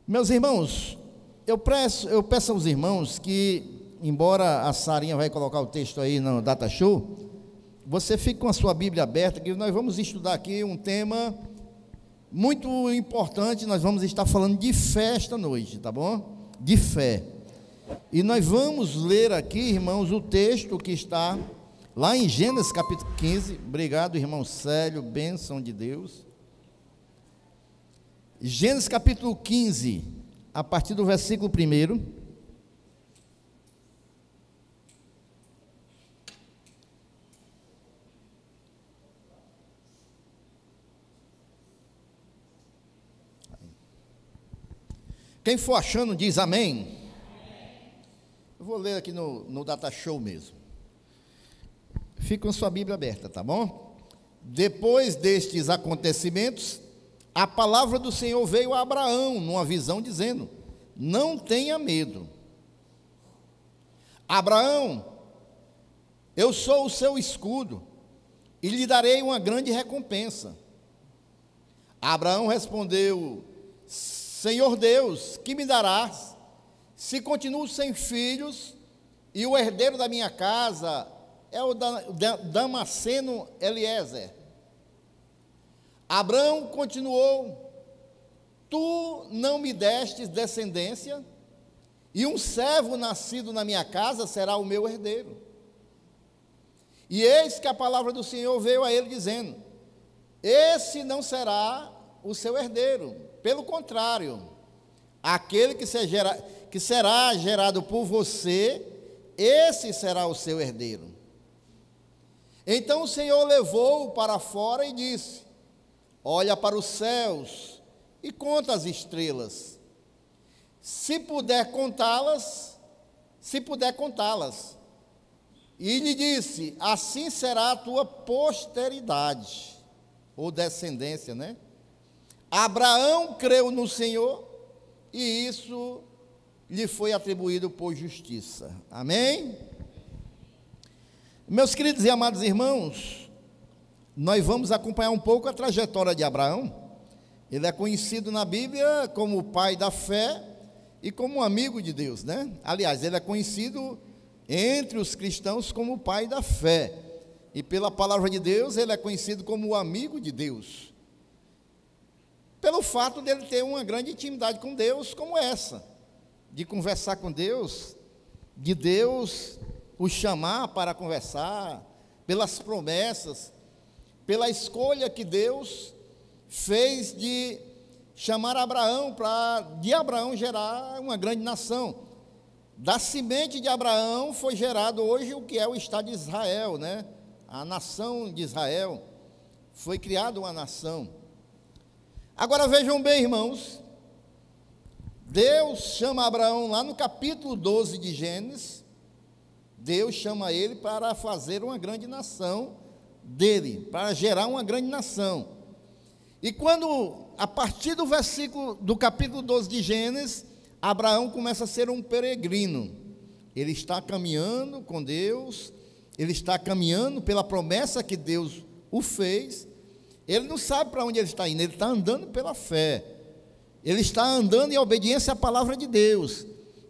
Meus irmãos, eu peço aos irmãos que, embora a Sarinha vai colocar o texto aí no Data Show, você fique com a sua Bíblia aberta, que nós vamos estudar aqui um tema muito importante. Nós vamos estar falando de fé esta noite, tá bom? De fé. E nós vamos ler aqui, irmãos, o texto que está lá em Gênesis capítulo 15. Obrigado, irmão Célio, bênção de Deus. Gênesis capítulo 15, a partir do versículo 1. Quem for achando diz amém. Eu vou ler aqui no Data Show mesmo. Fique com sua Bíblia aberta, tá bom? Depois destes acontecimentos, a palavra do Senhor veio a Abraão numa visão dizendo: não tenha medo. Abraão, eu sou o seu escudo e lhe darei uma grande recompensa. Abraão respondeu: Senhor Deus, que me darás, se continuo sem filhos, e o herdeiro da minha casa é o Damasceno Eliezer? Abraão continuou: tu não me destes descendência, e um servo nascido na minha casa será o meu herdeiro. E eis que a palavra do Senhor veio a ele dizendo: esse não será o seu herdeiro, pelo contrário, aquele que será gerado por você, esse será o seu herdeiro. Então o Senhor levou-o para fora e disse: olha para os céus e conta as estrelas, se puder contá-las. E lhe disse: assim será a tua posteridade, ou descendência, né? Abraão creu no Senhor, e isso lhe foi atribuído por justiça. Amém? Meus queridos e amados irmãos, nós vamos acompanhar um pouco a trajetória de Abraão. Ele é conhecido na Bíblia como o pai da fé e como um amigo de Deus, né? Aliás, ele é conhecido entre os cristãos como o pai da fé, e pela palavra de Deus ele é conhecido como o amigo de Deus, pelo fato dele ter uma grande intimidade com Deus como essa, de conversar com Deus, de Deus o chamar para conversar, pelas promessas, pela escolha que Deus fez de chamar Abraão, de Abraão gerar uma grande nação. Da semente de Abraão foi gerado hoje o que é o Estado de Israel, né? A nação de Israel, foi criada uma nação. Agora vejam bem, irmãos, Deus chama Abraão lá no capítulo 12 de Gênesis. Deus chama ele para fazer uma grande nação dele, para gerar uma grande nação. E quando, a partir do capítulo 12 de Gênesis, Abraão começa a ser um peregrino. Ele está caminhando com Deus, ele está caminhando pela promessa que Deus o fez. Ele não sabe para onde ele está indo, ele está andando pela fé. Ele está andando em obediência à palavra de Deus.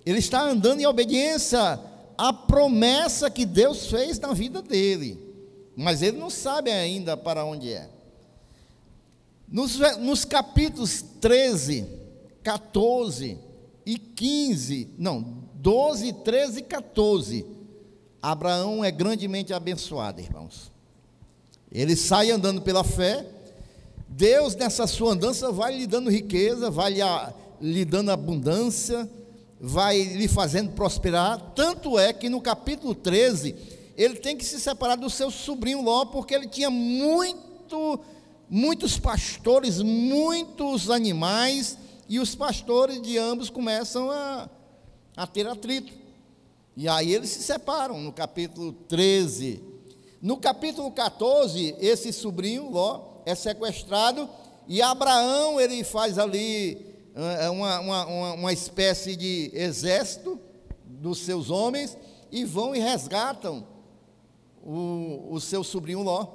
Ele está andando em obediência à promessa que Deus fez na vida dele. Mas ele não sabe ainda para onde é. Nos capítulos 13, 14 e 15, não, 12, 13 e 14, Abraão é grandemente abençoado, irmãos. Ele sai andando pela fé. Deus, nessa sua andança, vai lhe dando riqueza, vai lhe dando abundância, vai lhe fazendo prosperar. Tanto é que no capítulo 13, ele tem que se separar do seu sobrinho Ló, porque ele tinha muitos pastores, muitos animais, e os pastores de ambos começam a ter atrito. E aí eles se separam no capítulo 13. No capítulo 14, esse sobrinho Ló é sequestrado, e Abraão, ele faz ali uma espécie de exército dos seus homens, e vão e resgatam o seu sobrinho Ló.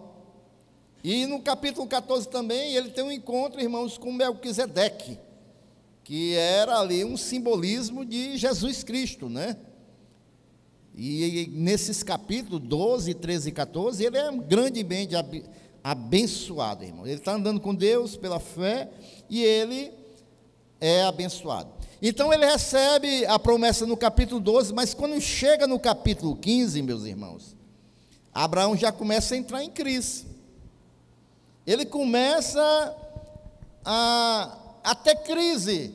E no capítulo 14 também, ele tem um encontro, irmãos, com Melquisedeque. que era ali um simbolismo de Jesus Cristo, né? E nesses capítulos 12, 13 e 14, ele é grandemente abençoado, irmão. Ele está andando com Deus pela fé e ele é abençoado. Então ele recebe a promessa no capítulo 12, mas quando chega no capítulo 15, meus irmãos, Abraão já começa a entrar em crise. Ele começa a ter crise,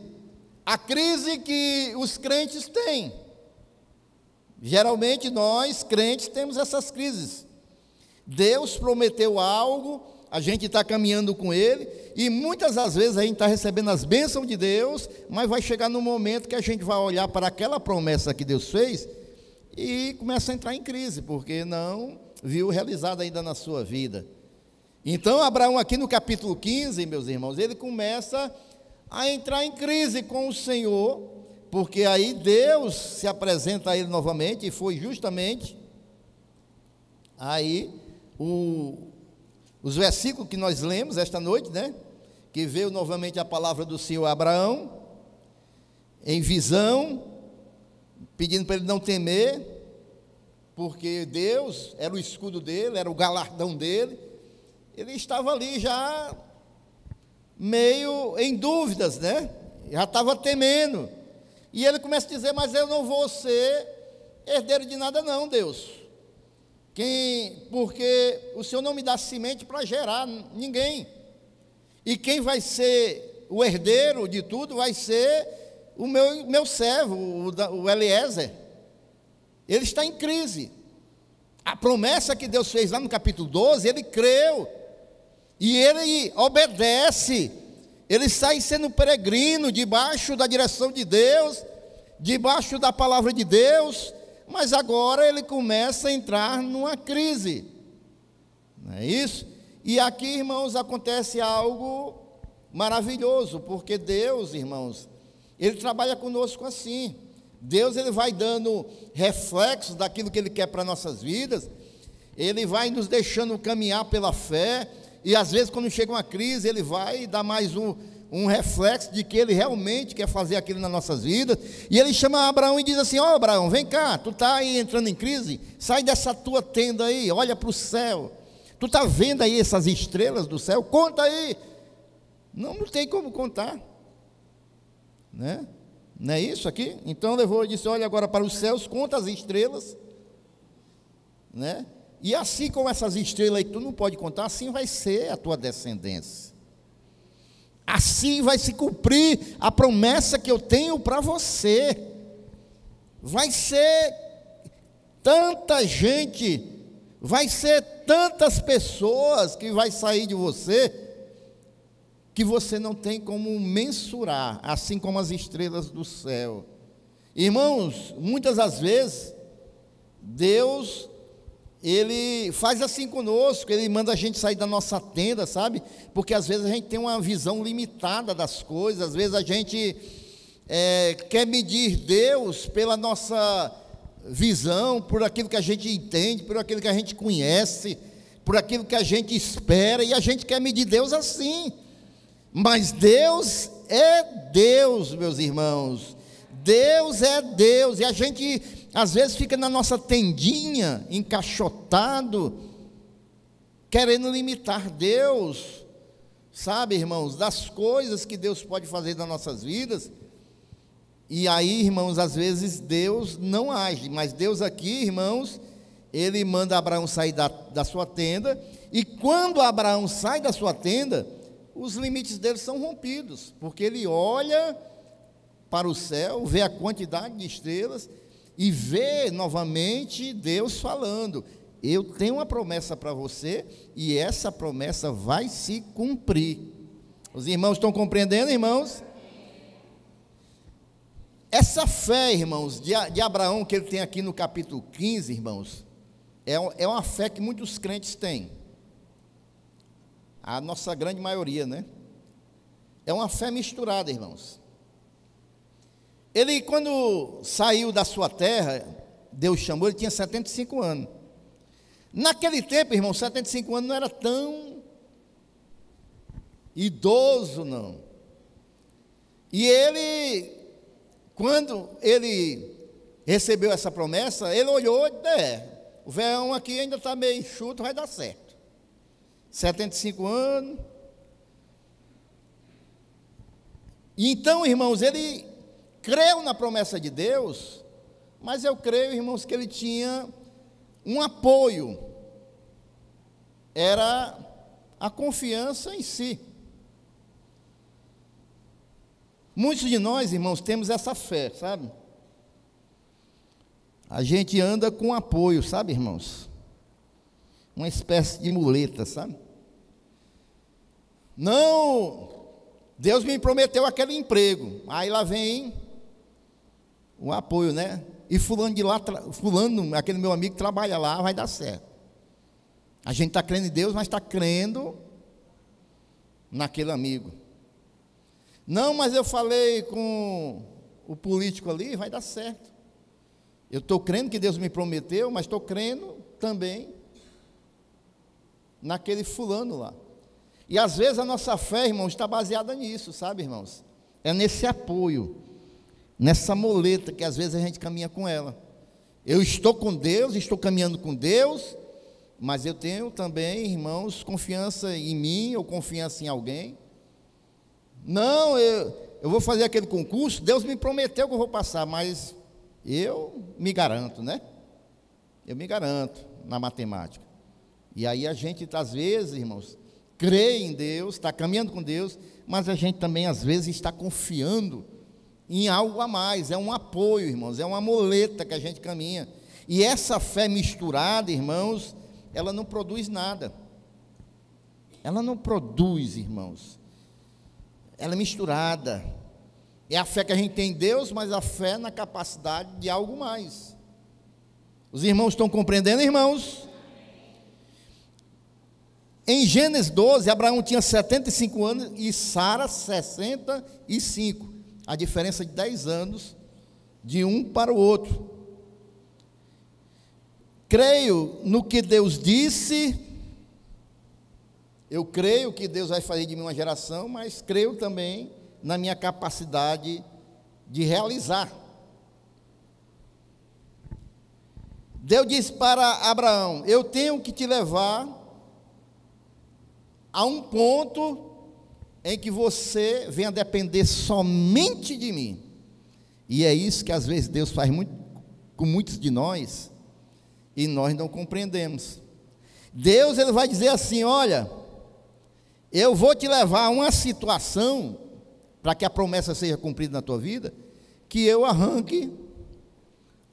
a crise que os crentes têm. Geralmente nós, crentes, temos essas crises. Deus prometeu algo, a gente está caminhando com Ele, e muitas das vezes a gente está recebendo as bênçãos de Deus, mas vai chegar no momento que a gente vai olhar para aquela promessa que Deus fez e começa a entrar em crise, porque não viu realizado ainda na sua vida. Então Abraão aqui no capítulo 15, meus irmãos, ele começa a entrar em crise com o Senhor, porque aí Deus se apresenta a ele novamente, e foi justamente aí os versículos que nós lemos esta noite, né? Que veio novamente a palavra do Senhor a Abraão, em visão, pedindo para ele não temer, porque Deus era o escudo dele, era o galardão dele. Ele estava ali já meio em dúvidas, né? Já estava temendo. E ele começa a dizer: mas eu não vou ser herdeiro de nada não, Deus. Porque o Senhor não me dá semente para gerar ninguém. E quem vai ser o herdeiro de tudo vai ser o meu servo, o Eliezer. Ele está em crise. A promessa que Deus fez lá no capítulo 12, ele creu. E ele obedece. Ele sai sendo peregrino, debaixo da direção de Deus, debaixo da palavra de Deus, mas agora ele começa a entrar numa crise, não é isso? E aqui, irmãos, acontece algo maravilhoso, porque Deus, irmãos, Ele trabalha conosco assim. Deus, Ele vai dando reflexos daquilo que Ele quer para nossas vidas, Ele vai nos deixando caminhar pela fé. E às vezes quando chega uma crise, Ele vai dar mais um reflexo de que Ele realmente quer fazer aquilo nas nossas vidas. E Ele chama Abraão e diz assim: ó, Abraão, vem cá, tu está aí entrando em crise, sai dessa tua tenda aí, olha para o céu, tu está vendo aí essas estrelas do céu, conta aí. Não tem como contar, né? Não é isso aqui? Então levou e disse: olha agora para os céus, conta as estrelas, né? E assim como essas estrelas aí que tu não pode contar, assim vai ser a tua descendência. Assim vai se cumprir a promessa que eu tenho para você. Vai ser tanta gente, vai ser tantas pessoas que vai sair de você, que você não tem como mensurar, assim como as estrelas do céu. Irmãos, muitas das vezes, Deus, Ele faz assim conosco, Ele manda a gente sair da nossa tenda, sabe? Porque às vezes a gente tem uma visão limitada das coisas, às vezes a gente quer medir Deus pela nossa visão, por aquilo que a gente entende, por aquilo que a gente conhece, por aquilo que a gente espera, e a gente quer medir Deus assim. Mas Deus é Deus, meus irmãos. Deus é Deus, e a gente às vezes fica na nossa tendinha, encaixotado, querendo limitar Deus, sabe, irmãos, das coisas que Deus pode fazer nas nossas vidas. E aí, irmãos, às vezes Deus não age, mas Deus aqui, irmãos, Ele manda Abraão sair da sua tenda, e quando Abraão sai da sua tenda, os limites dele são rompidos, porque ele olha para o céu, vê a quantidade de estrelas, e vê novamente Deus falando: eu tenho uma promessa para você, e essa promessa vai se cumprir. Os irmãos estão compreendendo, irmãos? Essa fé, irmãos, de Abraão, que ele tem aqui no capítulo 15, irmãos, é uma fé que muitos crentes têm. A nossa grande maioria, né? É uma fé misturada, irmãos. Ele, quando saiu da sua terra, Deus chamou, ele tinha 75 anos. Naquele tempo, irmão, 75 anos não era tão idoso, não. E ele, quando ele recebeu essa promessa, ele olhou e disse, o verão aqui ainda está meio enxuto, vai dar certo. 75 anos. E então, irmãos, ele creu na promessa de Deus, mas eu creio, irmãos, que ele tinha um apoio. Era a confiança em si. Muitos de nós, irmãos, temos essa fé, sabe? A gente anda com apoio, sabe, irmãos? Uma espécie de muleta, sabe? Não, Deus me prometeu aquele emprego. Aí lá vem o apoio, né? E fulano de lá, fulano, aquele meu amigo que trabalha lá, vai dar certo. A gente está crendo em Deus, mas está crendo naquele amigo. Não, mas eu falei com o político ali, vai dar certo. Eu estou crendo que Deus me prometeu, mas estou crendo também naquele fulano lá. E às vezes a nossa fé, irmãos, está baseada nisso, sabe, irmãos? É nesse apoio, nessa muleta que às vezes a gente caminha com ela. Eu estou com Deus, estou caminhando com Deus, mas eu tenho também, irmãos, confiança em mim ou confiança em alguém. Não, eu vou fazer aquele concurso, Deus me prometeu que eu vou passar, mas eu me garanto, né? Eu me garanto na matemática. E aí a gente, às vezes, irmãos, crê em Deus, está caminhando com Deus, mas a gente também, às vezes, está confiando em algo a mais. É um apoio, irmãos, é uma muleta que a gente caminha. E essa fé misturada, irmãos, ela não produz nada. Ela não produz, irmãos. Ela é misturada. É a fé que a gente tem em Deus, mas a fé na capacidade de algo mais. Os irmãos estão compreendendo, irmãos? Em Gênesis 12, Abraão tinha 75 anos e Sara 65. A diferença de 10 anos de um para o outro. Creio no que Deus disse. Eu creio que Deus vai fazer de mim uma geração, mas creio também na minha capacidade de realizar. Deus disse para Abraão: eu tenho que te levar a um ponto em que você venha depender somente de mim. E é isso que às vezes Deus faz muito, com muitos de nós, e nós não compreendemos. Deus, ele vai dizer assim: olha, eu vou te levar a uma situação, para que a promessa seja cumprida na tua vida, que eu arranque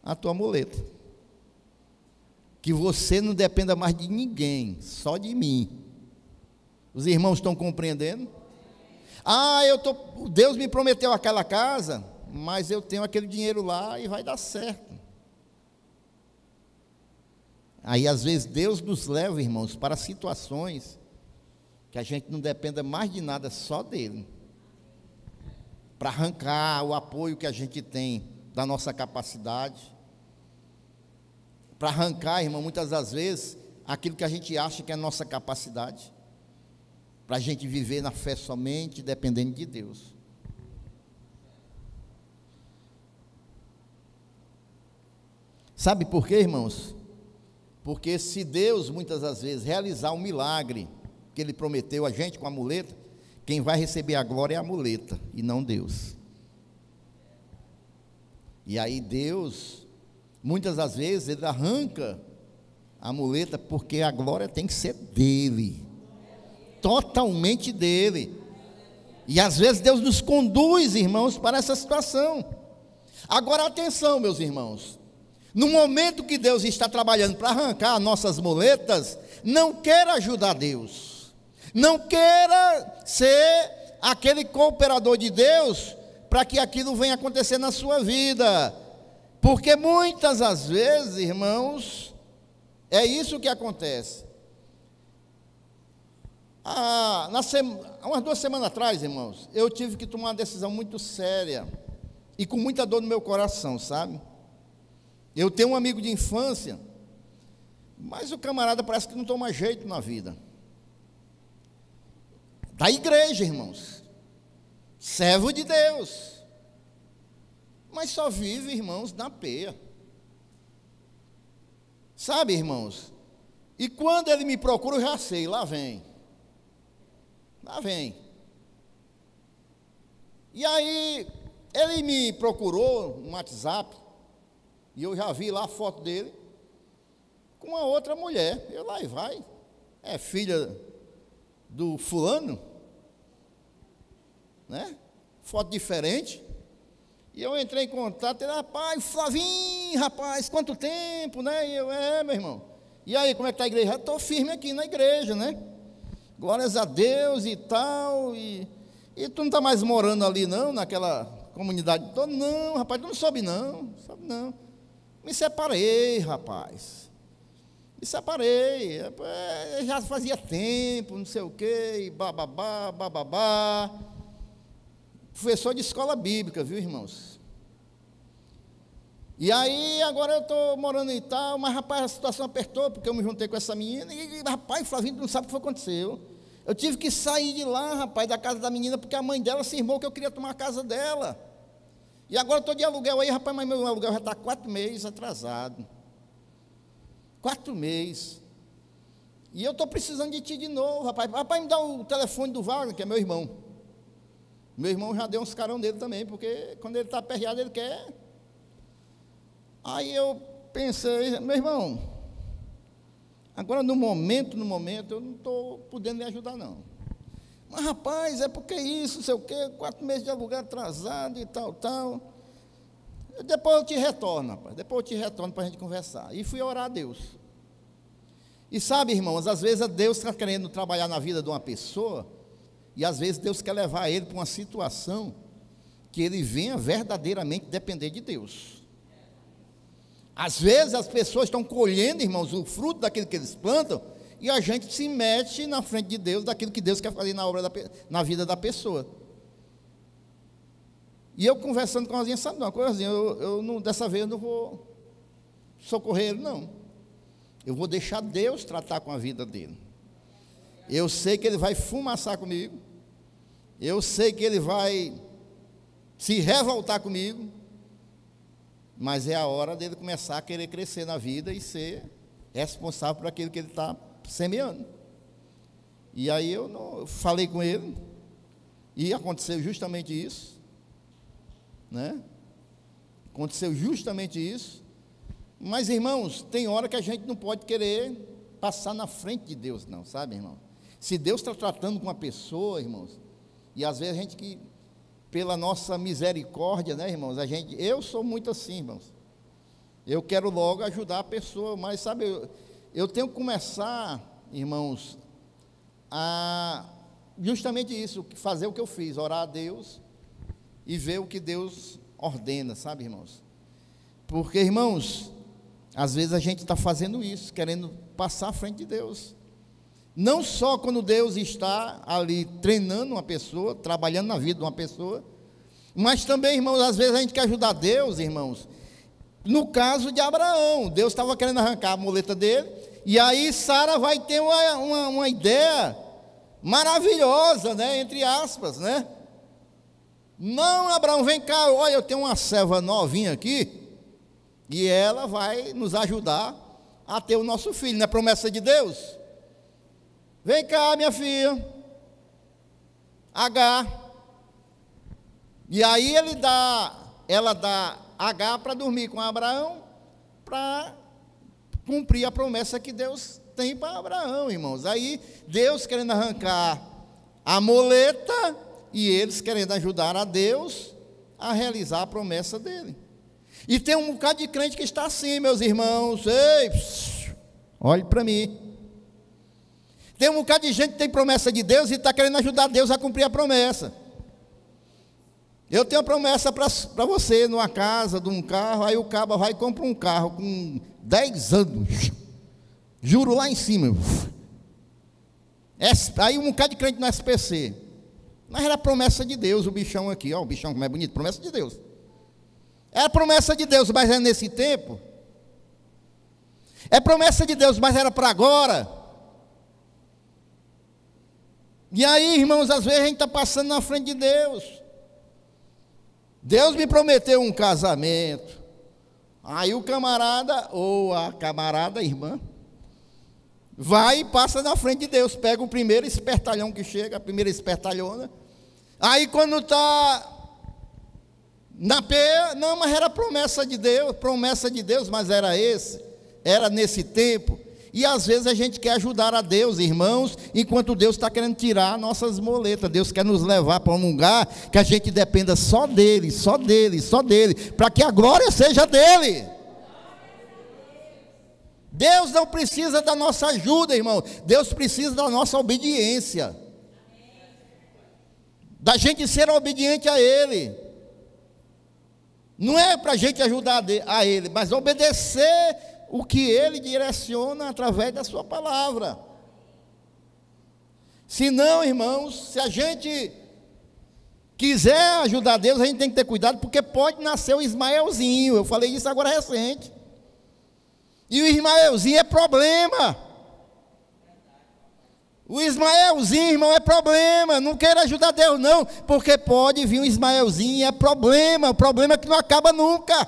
a tua muleta, que você não dependa mais de ninguém, só de mim. Os irmãos estão compreendendo? Deus me prometeu aquela casa, mas eu tenho aquele dinheiro lá e vai dar certo. Aí às vezes Deus nos leva, irmãos, para situações que a gente não dependa mais de nada, só dele, para arrancar o apoio que a gente tem da nossa capacidade, para arrancar, irmão, muitas das vezes, aquilo que a gente acha que é a nossa capacidade, para a gente viver na fé somente, dependendo de Deus. Sabe por quê, irmãos? Porque se Deus, muitas das vezes, realizar um milagre que Ele prometeu a gente com a muleta, quem vai receber a glória é a muleta, e não Deus. E aí Deus, muitas das vezes, Ele arranca a muleta, porque a glória tem que ser dEle, totalmente dEle. E às vezes Deus nos conduz, irmãos, para essa situação. Agora atenção, meus irmãos, no momento que Deus está trabalhando para arrancar nossas muletas, não queira ajudar Deus, não queira ser aquele cooperador de Deus para que aquilo venha acontecer na sua vida, porque muitas das vezes, irmãos, é isso que acontece. Umas 2 semanas atrás, irmãos, eu tive que tomar uma decisão muito séria e com muita dor no meu coração, sabe? Eu tenho um amigo de infância, mas o camarada parece que não toma jeito na vida. Da igreja, irmãos. servo de Deus, mas só vive, irmãos, na peia. Sabe, irmãos? E quando ele me procura, eu já sei, lá vem. Lá vem. E aí, ele me procurou no WhatsApp, e eu já vi lá a foto dele, com uma outra mulher. Eu lá e vai. É filha do fulano, né? Foto diferente. E eu entrei em contato, ele, rapaz, Flavinho, rapaz, quanto tempo, né? E eu, meu irmão. E aí, como é que está a igreja? Estou firme aqui na igreja, né? Glórias a Deus e tal. E tu não está mais morando ali, não, naquela comunidade toda? Não, rapaz, tu não sobe, não. Sobe, não. Me separei, rapaz. Me separei. Já fazia tempo, não sei o quê, e bababá, bababá. Professor de escola bíblica, viu, irmãos? E aí, agora eu estou morando e tal, mas, rapaz, a situação apertou, porque eu me juntei com essa menina, e, rapaz, Flavinho, tu não sabe o que aconteceu. Eu tive que sair de lá, rapaz, da casa da menina, porque a mãe dela cismou que eu queria tomar a casa dela. E agora eu estou de aluguel aí, rapaz, mas meu aluguel já está 4 meses atrasado. 4 meses. E eu estou precisando de ti de novo, rapaz. Rapaz, me dá o telefone do Wagner, que é meu irmão. Meu irmão já deu uns carão dele também, porque quando ele está aperreado, ele quer. Aí eu pensei, meu irmão, agora no momento, eu não estou podendo lhe ajudar, não. Mas, rapaz, é porque isso, não sei o quê, 4 meses de aluguel atrasado e tal. Depois eu te retorno, rapaz, para a gente conversar. E fui orar a Deus. E sabe, irmãos, às vezes Deus está querendo trabalhar na vida de uma pessoa, e às vezes Deus quer levar ele para uma situação que ele venha verdadeiramente depender de Deus. Às vezes as pessoas estão colhendo, irmãos, o fruto daquilo que eles plantam, e a gente se mete na frente de Deus, daquilo que Deus quer fazer na vida da pessoa. E eu conversando com a Rosinha, sabe uma coisa, eu não, dessa vez eu não vou socorrer ele, não. Eu vou deixar Deus tratar com a vida dele. Eu sei que ele vai fumaçar comigo, eu sei que ele vai se revoltar comigo, mas é a hora dele começar a querer crescer na vida e ser responsável por aquilo que ele está semeando. E aí eu falei com ele, e aconteceu justamente isso, né? Aconteceu justamente isso. Mas, irmãos, tem hora que a gente não pode querer passar na frente de Deus, não, sabe, irmão? Se Deus está tratando com uma pessoa, irmãos, e às vezes a gente que, pela nossa misericórdia, né, irmãos, eu sou muito assim, irmãos, eu quero logo ajudar a pessoa, mas sabe, eu tenho que começar, irmãos, a justamente isso, fazer o que eu fiz, orar a Deus e ver o que Deus ordena, sabe, irmãos? Porque, irmãos, às vezes a gente está fazendo isso, querendo passar à frente de Deus. Não só quando Deus está ali treinando uma pessoa, trabalhando na vida de uma pessoa, mas também, irmãos, às vezes a gente quer ajudar Deus, irmãos. No caso de Abraão, Deus estava querendo arrancar a muleta dele, e aí Sara vai ter uma ideia maravilhosa, né, entre aspas, né? Não, Abraão, vem cá, olha, eu tenho uma serva novinha aqui, e ela vai nos ajudar a ter o nosso filho, não é promessa de Deus? Vem cá, minha filha, Agar. E aí ela dá Agar para dormir com Abraão, para cumprir a promessa que Deus tem para Abraão, irmãos. Aí Deus querendo arrancar a muleta, e eles querendo ajudar a Deus a realizar a promessa dele. E tem um bocado de crente que está assim, meus irmãos. Ei, olhe para mim. Tem um bocado de gente que tem promessa de Deus e está querendo ajudar Deus a cumprir a promessa. Eu tenho uma promessa para você, numa casa, de um carro. Aí o cabo vai e compra um carro com 10 anos, juro lá em cima. Aí um bocado de crente no SPC. Mas era promessa de Deus, o bichão aqui. Ó, o bichão como é bonito, promessa de Deus. É promessa de Deus, mas é nesse tempo. É promessa de Deus, mas era para agora. E aí, irmãos, às vezes a gente está passando na frente de Deus. Deus me prometeu um casamento. Aí o camarada, ou a camarada, irmã, vai e passa na frente de Deus, pega o primeiro espertalhão que chega, a primeira espertalhona. Aí quando está na peia, não, mas era promessa de Deus, mas era nesse tempo. E às vezes a gente quer ajudar a Deus, irmãos, enquanto Deus está querendo tirar nossas moletas. Deus quer nos levar para um lugar que a gente dependa só dele, para que a glória seja dele. Deus não precisa da nossa ajuda, irmão. Deus precisa da nossa obediência, da gente ser obediente a Ele. Não é para a gente ajudar a Ele, mas obedecer o que Ele direciona através da sua palavra. Se não, irmãos, se a gente quiser ajudar Deus, a gente tem que ter cuidado, porque pode nascer o Ismaelzinho. Eu falei isso agora recente. E o Ismaelzinho é problema. O Ismaelzinho, irmão, é problema. Não queira ajudar Deus não, porque pode vir um Ismaelzinho e é problema. O problema é que não acaba nunca.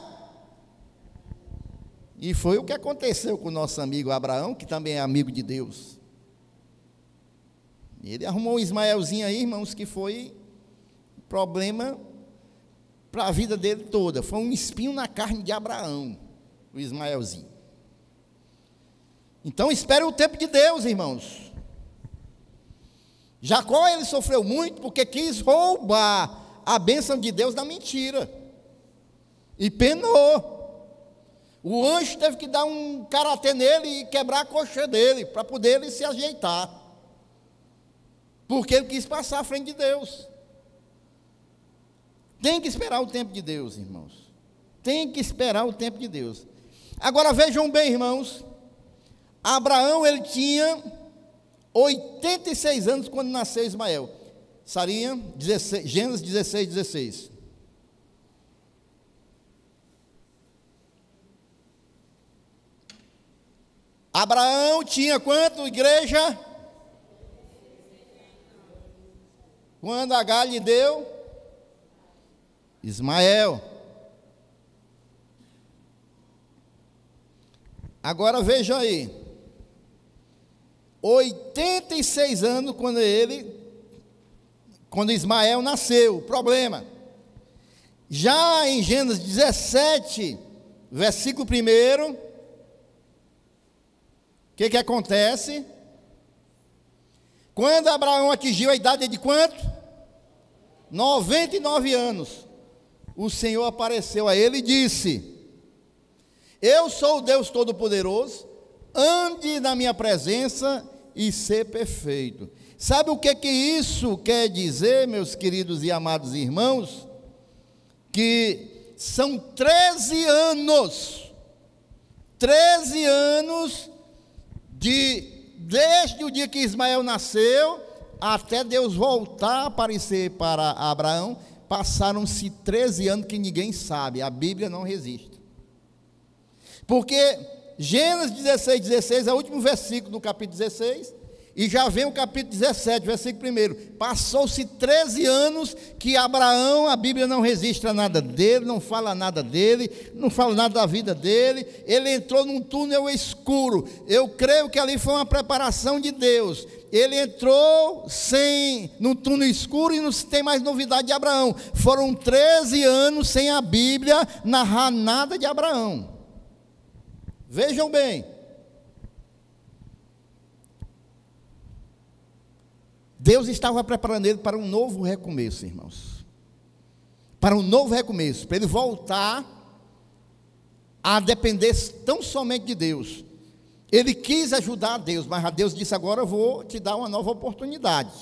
E foi o que aconteceu com o nosso amigo Abraão, que também é amigo de Deus. Ele arrumou um Ismaelzinho aí, irmãos, que foi problema para a vida dele toda. Foi um espinho na carne de Abraão, o Ismaelzinho. Então espere o tempo de Deus, irmãos. Jacó, ele sofreu muito porque quis roubar a bênção de Deus na mentira. E penou. O anjo teve que dar um karatê nele e quebrar a coxa dele, para poder ele se ajeitar. Porque ele quis passar à frente de Deus. Tem que esperar o tempo de Deus, irmãos. Tem que esperar o tempo de Deus. Agora vejam bem, irmãos. Abraão, ele tinha 86 anos quando nasceu Ismael. Sarinha, Gênesis 16, 16. Abraão tinha quanto, igreja? Quando H lhe deu? Ismael. Agora veja aí. 86 anos quando Ismael nasceu. Problema. Já em Gênesis 17, versículo 1, o que acontece? Quando Abraão atingiu a idade de quanto? 99 anos. O Senhor apareceu a ele e disse: eu sou o Deus Todo-Poderoso, ande na minha presença e ser perfeito. Sabe o que isso quer dizer, meus queridos e amados irmãos? Que são 13 anos desde o dia que Ismael nasceu até Deus voltar a aparecer para Abraão, passaram-se 13 anos que ninguém sabe, a Bíblia não resiste. Porque Gênesis 16, 16 é o último versículo do capítulo 16, e já vem o capítulo 17, versículo 1. Passou-se 13 anos que Abraão, a Bíblia não registra nada dele, não fala nada dele, não fala nada da vida dele. Ele entrou num túnel escuro. Eu creio que ali foi uma preparação de Deus. Ele entrou num túnel escuro e não tem mais novidade de Abraão. Foram 13 anos sem a Bíblia narrar nada de Abraão. Vejam bem. Deus estava preparando ele para um novo recomeço, irmãos. Para um novo recomeço, para ele voltar a depender tão somente de Deus. Ele quis ajudar a Deus, mas a Deus disse: agora eu vou te dar uma nova oportunidade,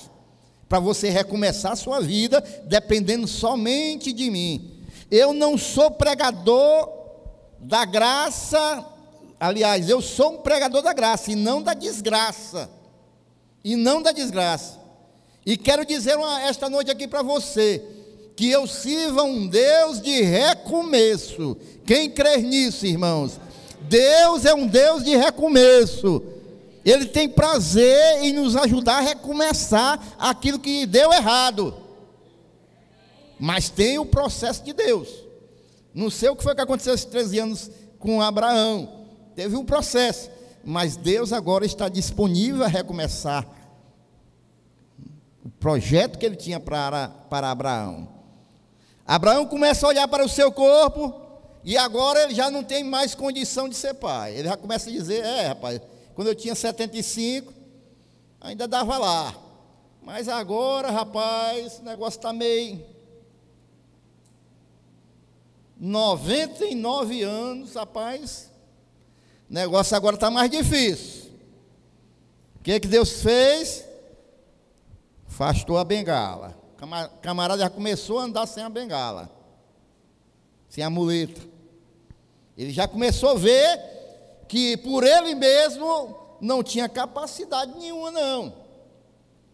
para você recomeçar a sua vida, dependendo somente de mim. Eu não sou pregador da graça, aliás, eu sou um pregador da graça, e não da desgraça. E quero dizer esta noite aqui para você, que eu sirvo a um Deus de recomeço. Quem crê nisso, irmãos? Deus é um Deus de recomeço. Ele tem prazer em nos ajudar a recomeçar aquilo que deu errado. Mas tem o processo de Deus. Não sei o que foi que aconteceu esses 13 anos com Abraão. Teve um processo. Mas Deus agora está disponível a recomeçar o projeto que ele tinha para Abraão. Abraão começa a olhar para o seu corpo e agora ele já não tem mais condição de ser pai. Ele já começa a dizer, rapaz, quando eu tinha 75, ainda dava lá. Mas agora, rapaz, o negócio está meio... 99 anos, rapaz, o negócio agora está mais difícil. O que Deus fez? Afastou a bengala. O camarada já começou a andar sem a bengala, sem a muleta. Ele já começou a ver que por ele mesmo não tinha capacidade nenhuma, não.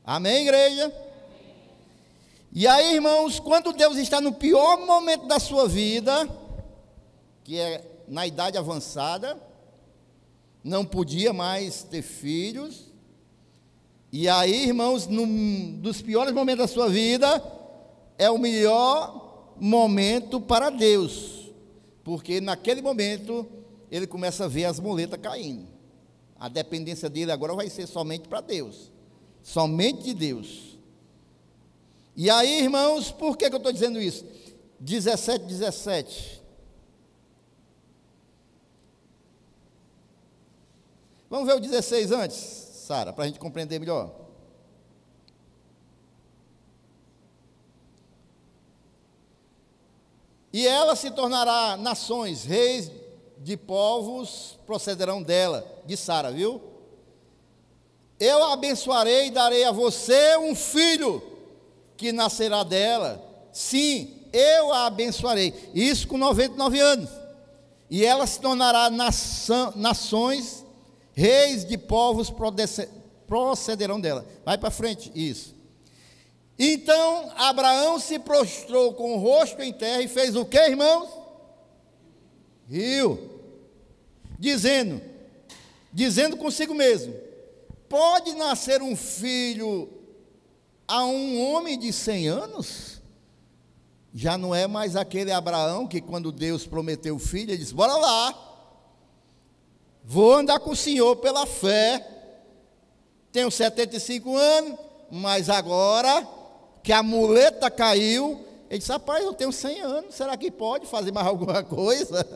Amém, igreja? E aí, irmãos, quando Deus está no pior momento da sua vida, que é na idade avançada, não podia mais ter filhos, e aí, irmãos, dos piores momentos da sua vida, é o melhor momento para Deus, porque naquele momento, ele começa a ver as muletas caindo. A dependência dele agora vai ser somente para Deus, somente de Deus. E aí, irmãos, por que eu estou dizendo isso? 17. Vamos ver o 16 antes, Sara, para a gente compreender melhor. E ela se tornará nações, reis de povos procederão dela, de Sara, viu? Eu a abençoarei e darei a você um filho, que nascerá dela. Sim, eu a abençoarei. Isso com 99 anos. E ela se tornará nações, reis de povos procederão dela. Vai para frente, isso. Então Abraão se prostrou com o rosto em terra e fez o que, irmãos? Riu. Dizendo consigo mesmo: pode nascer um filho a um homem de 100 anos? Já não é mais aquele Abraão que quando Deus prometeu o filho, ele disse, bora lá, vou andar com o Senhor pela fé, tenho 75 anos, mas agora que a muleta caiu, ele disse, rapaz, eu tenho 100 anos, será que pode fazer mais alguma coisa?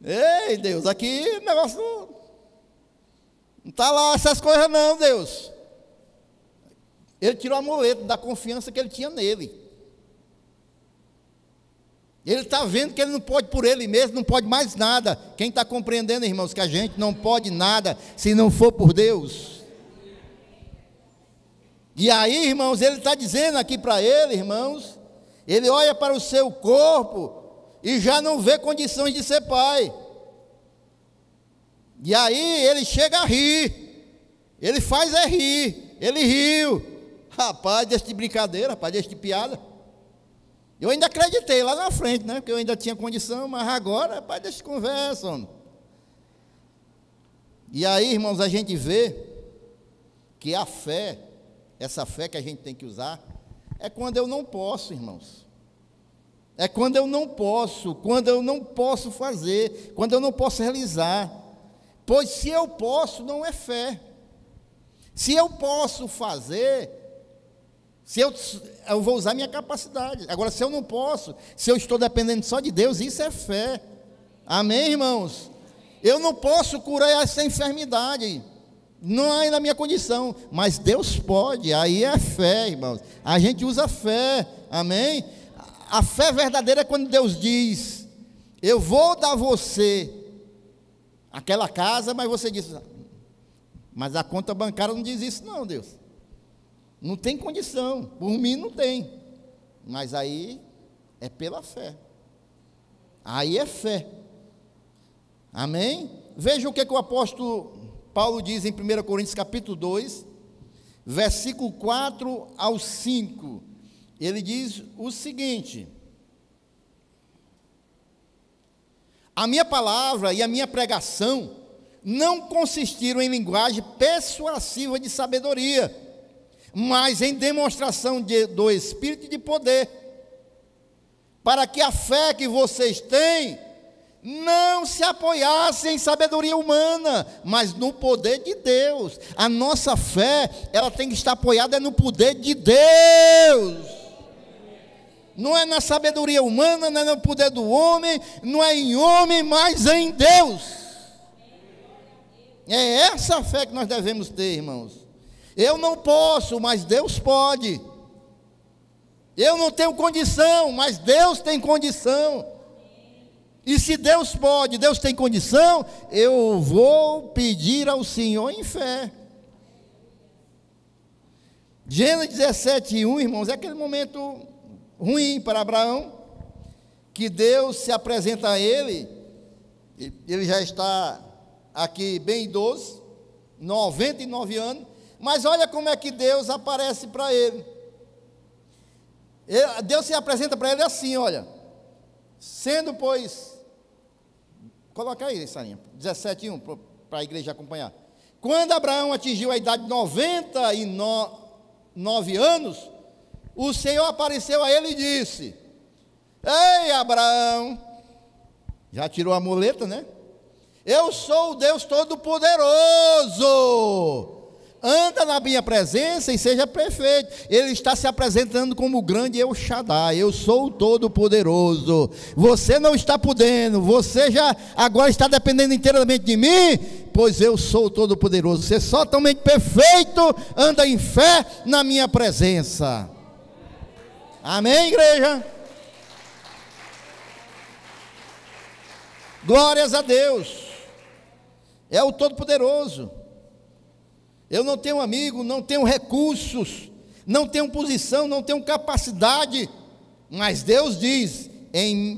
Ei, Deus, aqui o negócio não está lá essas coisas não, Deus. Ele tirou a muleta da confiança que ele tinha nele. Ele está vendo que ele não pode por ele mesmo, não pode mais nada. Quem está compreendendo, irmãos, que a gente não pode nada se não for por Deus? E aí, irmãos, ele está dizendo aqui para ele, irmãos, ele olha para o seu corpo e já não vê condições de ser pai. E aí ele chega a rir, ele faz rir, ele riu. Rapaz, deixa de brincadeira, rapaz, deixa de piada. Eu ainda acreditei lá na frente, né? Porque eu ainda tinha condição, mas agora, rapaz, deixa de conversa, homem. E aí, irmãos, a gente vê que a fé, essa fé que a gente tem que usar, é quando eu não posso, irmãos. É quando eu não posso fazer, quando eu não posso realizar. Pois se eu posso, não é fé. Se eu posso fazer, eu vou usar minha capacidade. Agora, se eu não posso, se eu estou dependendo só de Deus, isso é fé. Amém, irmãos? Eu não posso curar essa enfermidade, não é na minha condição, mas Deus pode, aí é fé, irmãos. A gente usa fé, amém? A fé verdadeira é quando Deus diz, eu vou dar a você aquela casa, mas você diz, mas a conta bancária não diz isso não, Deus. Não tem condição, por mim não tem. Mas aí é pela fé. Aí é fé. Amém? Veja o que o apóstolo Paulo diz em 1 Coríntios capítulo 2, versículo 4 ao 5. Ele diz o seguinte: a minha palavra e a minha pregação não consistiram em linguagem persuasiva de sabedoria, mas em demonstração do Espírito e de poder, para que a fé que vocês têm não se apoiasse em sabedoria humana, mas no poder de Deus. A nossa fé, ela tem que estar apoiada no poder de Deus. Não é na sabedoria humana, não é no poder do homem, não é em homem, mas em Deus. É essa fé que nós devemos ter, irmãos. Eu não posso, mas Deus pode. Eu não tenho condição, mas Deus tem condição. E se Deus pode, Deus tem condição, eu vou pedir ao Senhor em fé. Gênesis 17:1, irmãos, é aquele momento ruim para Abraão, que Deus se apresenta a ele. Ele já está aqui bem idoso, 99 anos, mas olha como é que Deus aparece para ele. Deus se apresenta para ele assim, olha, sendo, pois, coloca aí, Sarinha, 17:1, para a igreja acompanhar. Quando Abraão atingiu a idade de 99 anos, o Senhor apareceu a ele e disse: ei, Abraão, já tirou a muleta, né? Eu sou o Deus Todo-Poderoso, anda na minha presença e seja perfeito. Ele está se apresentando como o grande El Shaddai. Eu sou o Todo-Poderoso. Você não está podendo, você já agora está dependendo inteiramente de mim, pois eu sou o Todo-Poderoso. Você é totalmente perfeito, anda em fé na minha presença. Amém, igreja? Glórias a Deus. É o Todo-Poderoso. Eu não tenho amigo, não tenho recursos, não tenho posição, não tenho capacidade, mas Deus diz: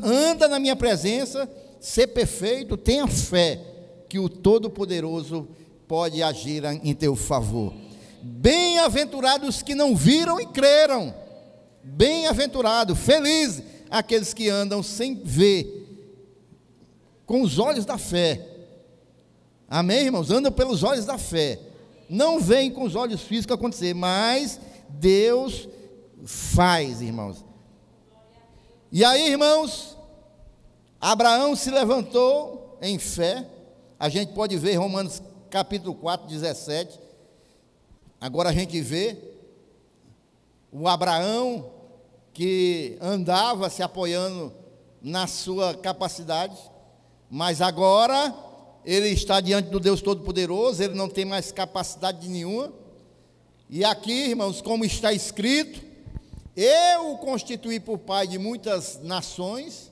anda na minha presença, ser perfeito, tenha fé, que o Todo-Poderoso pode agir em teu favor. Bem-aventurados que não viram e creram, bem-aventurado, feliz aqueles que andam sem ver, com os olhos da fé. Amém, irmãos? Andam pelos olhos da fé. Não veem com os olhos físicos acontecer, mas Deus faz, irmãos. E aí, irmãos, Abraão se levantou em fé. A gente pode ver Romanos capítulo 4, 17. Agora a gente vê o Abraão que andava se apoiando na sua capacidade, mas agora ele está diante do Deus Todo-Poderoso, ele não tem mais capacidade nenhuma. E aqui, irmãos, como está escrito: eu o constituí por pai de muitas nações,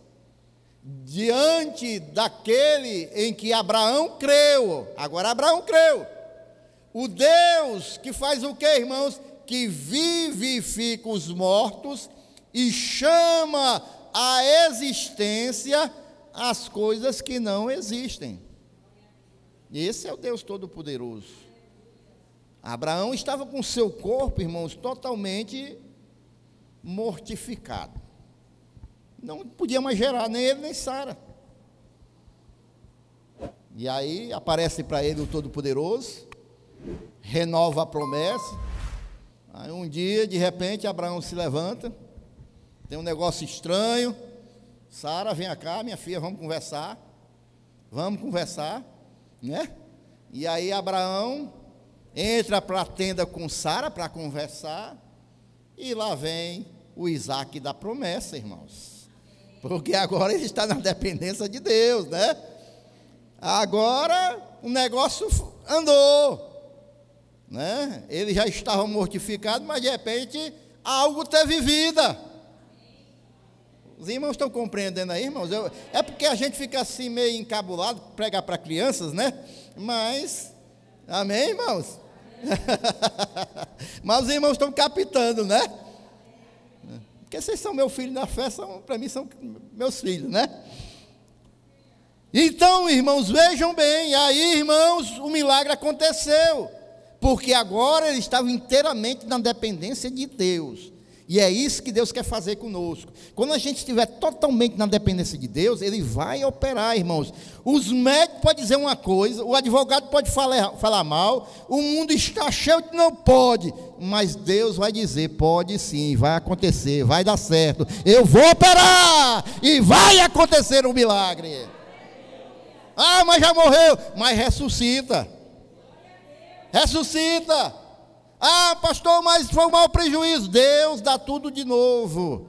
diante daquele em que Abraão creu. Agora Abraão creu. O Deus que faz o quê, irmãos? Que vivifica os mortos e chama à existência as coisas que não existem. Esse é o Deus Todo-Poderoso. Abraão estava com seu corpo, irmãos, totalmente mortificado. Não podia mais gerar, nem ele, nem Sara. E aí aparece para ele o Todo-Poderoso, renova a promessa. Aí um dia, de repente, Abraão se levanta, tem um negócio estranho. Sara, vem cá, minha filha, vamos conversar, né? E aí Abraão entra para a tenda com Sara para conversar, e lá vem o Isaac da promessa, irmãos, porque agora ele está na dependência de Deus, né? Agora o negócio andou, né? Ele já estava mortificado, mas de repente algo teve vida. Os irmãos estão compreendendo aí, irmãos? É porque a gente fica assim meio encabulado, pregar para crianças, né? Mas, amém, irmãos? Mas os irmãos estão captando, né? Porque vocês são meu filho na fé, para mim são meus filhos, né? Então, irmãos, vejam bem, aí, irmãos, o milagre aconteceu, porque agora ele estava inteiramente na dependência de Deus. E é isso que Deus quer fazer conosco. Quando a gente estiver totalmente na dependência de Deus, Ele vai operar, irmãos. Os médicos podem dizer uma coisa, o advogado pode falar mal, o mundo está cheio de não pode, mas Deus vai dizer, pode sim, vai acontecer, vai dar certo, eu vou operar, e vai acontecer um milagre. Ah, mas já morreu, mas ressuscita. Ressuscita. Ah, pastor, mas foi um mau prejuízo. Deus dá tudo de novo.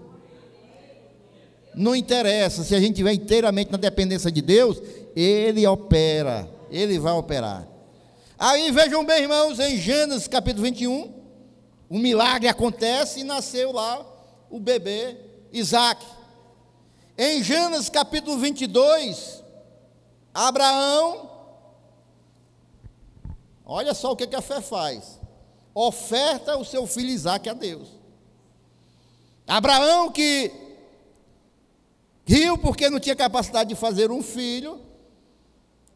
Não interessa, se a gente estiver inteiramente na dependência de Deus, Ele opera, Ele vai operar. Aí vejam bem, irmãos, em Gênesis capítulo 21, um milagre acontece e nasceu lá o bebê Isaac. Em Gênesis capítulo 22, Abraão, olha só o que a fé faz. Oferta o seu filho Isaac a Deus. Abraão, que riu porque não tinha capacidade de fazer um filho,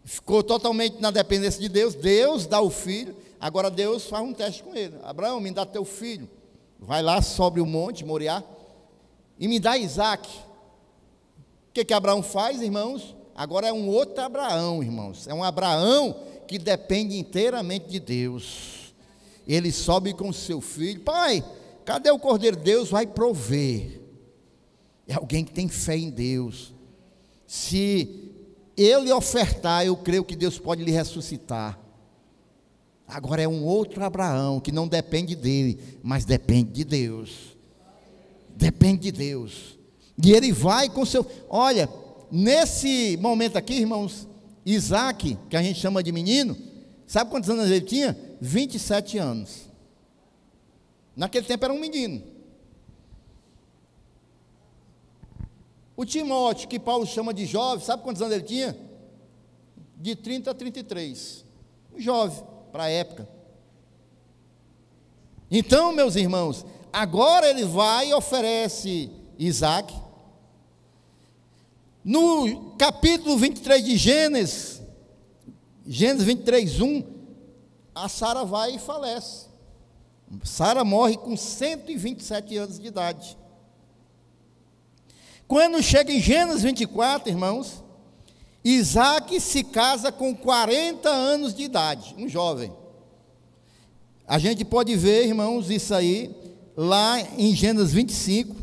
ficou totalmente na dependência de Deus. Deus dá o filho. Agora Deus faz um teste com ele. Abraão, me dá teu filho. Vai lá sobre o monte Moriá e me dá Isaac. O que Abraão faz, irmãos? Agora é um outro Abraão, irmãos. É um Abraão que depende inteiramente de Deus. Ele sobe com seu filho. Pai, cadê o cordeiro? Deus vai prover. É alguém que tem fé em Deus. Se ele ofertar, eu creio que Deus pode lhe ressuscitar. Agora é um outro Abraão, que não depende dele, mas depende de Deus. Depende de Deus. E ele vai com seu... Olha, nesse momento aqui, irmãos, Isaac, que a gente chama de menino, sabe quantos anos ele tinha? 27 anos. Naquele tempo era um menino. O Timóteo, que Paulo chama de jovem, sabe quantos anos ele tinha? De 30 a 33. Um jovem, para a época. Então, meus irmãos, agora ele vai e oferece Isaac. No capítulo 23 de Gênesis 23, 1, a Sara vai e falece. Sara morre com 127 anos de idade. Quando chega em Gênesis 24, irmãos, Isaac se casa com 40 anos de idade, um jovem. A gente pode ver, irmãos, isso aí, lá em Gênesis 25,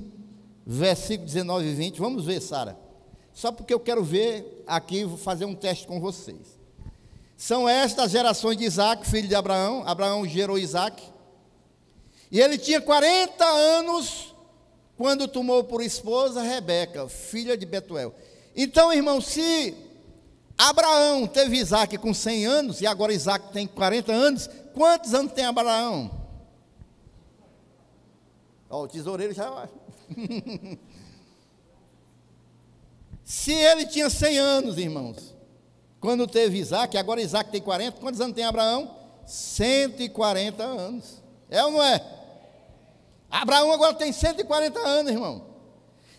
versículo 19 e 20. Vamos ver, Sara. Só porque eu quero ver aqui, vou fazer um teste com vocês. São estas as gerações de Isaac, filho de Abraão. Abraão gerou Isaac. E ele tinha 40 anos quando tomou por esposa Rebeca, filha de Betuel. Então, irmão, se Abraão teve Isaac com 100 anos, e agora Isaac tem 40 anos, quantos anos tem Abraão? Ó, o tesoureiro já... Se ele tinha 100 anos, irmãos, quando teve Isaac, agora Isaac tem 40, quantos anos tem Abraão? 140 anos. É ou não é? Abraão agora tem 140 anos, irmão.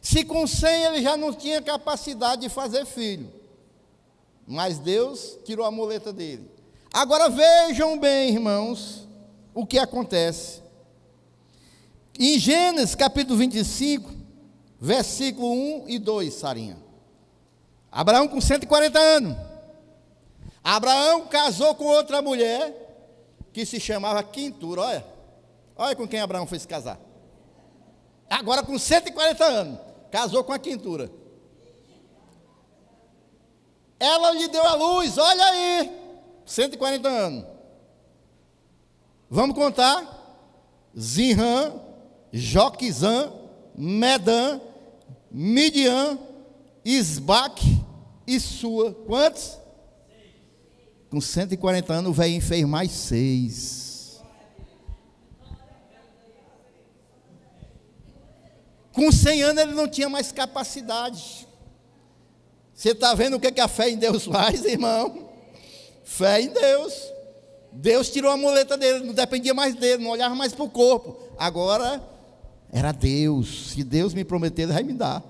Se com 100 ele já não tinha capacidade de fazer filho, mas Deus tirou a muleta dele. Agora vejam bem, irmãos, o que acontece. Em Gênesis capítulo 25, versículo 1 e 2, Sarinha. Abraão com 140 anos. Abraão casou com outra mulher que se chamava Quintura. Olha com quem Abraão foi se casar. Agora com 140 anos, casou com a Quintura. Ela lhe deu a luz, olha aí, 140 anos. Vamos contar? Zinrã, Joquizã, Medã, Midian, Isbaque e Sua. Quantos? Com 140 anos o velhinho fez mais 6. Com 100 anos ele não tinha mais capacidade. Você está vendo o que a fé em Deus faz, irmão? Fé em Deus. Deus tirou a muleta dele, não dependia mais dele, não olhava mais para o corpo. Agora era Deus. Se Deus me prometer, Ele vai me dar.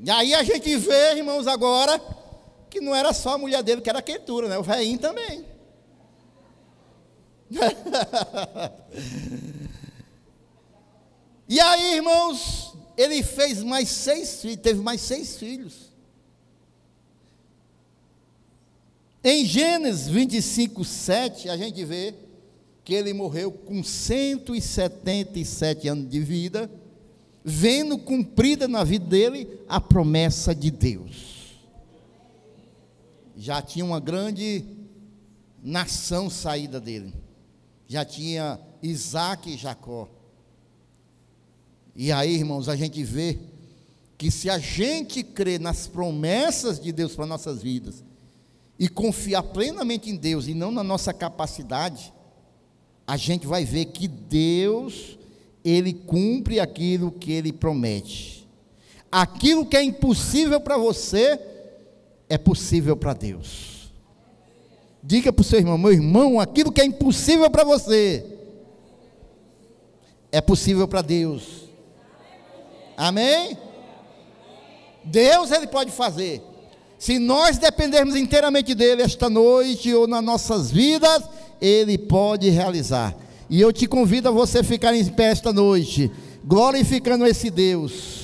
E aí a gente vê, irmãos, agora, que não era só a mulher dele que era Quentura, né? O velhinho também. E aí, irmãos, ele fez mais 6 filhos, teve mais 6 filhos. Em Gênesis 25, 7, a gente vê que ele morreu com 177 anos de vida, vendo cumprida na vida dele a promessa de Deus. Já tinha uma grande nação saída dele. Já tinha Isaac e Jacó. E aí, irmãos, a gente vê que se a gente crer nas promessas de Deus para nossas vidas e confiar plenamente em Deus e não na nossa capacidade, a gente vai ver que Deus, Ele cumpre aquilo que Ele promete. Aquilo que é impossível para você, é possível para Deus. Diga para o seu irmão: meu irmão, aquilo que é impossível para você, é possível para Deus. Amém? Deus, Ele pode fazer. Se nós dependermos inteiramente dEle esta noite ou nas nossas vidas, Ele pode realizar. E eu te convido a você ficar em pé esta noite, glorificando esse Deus.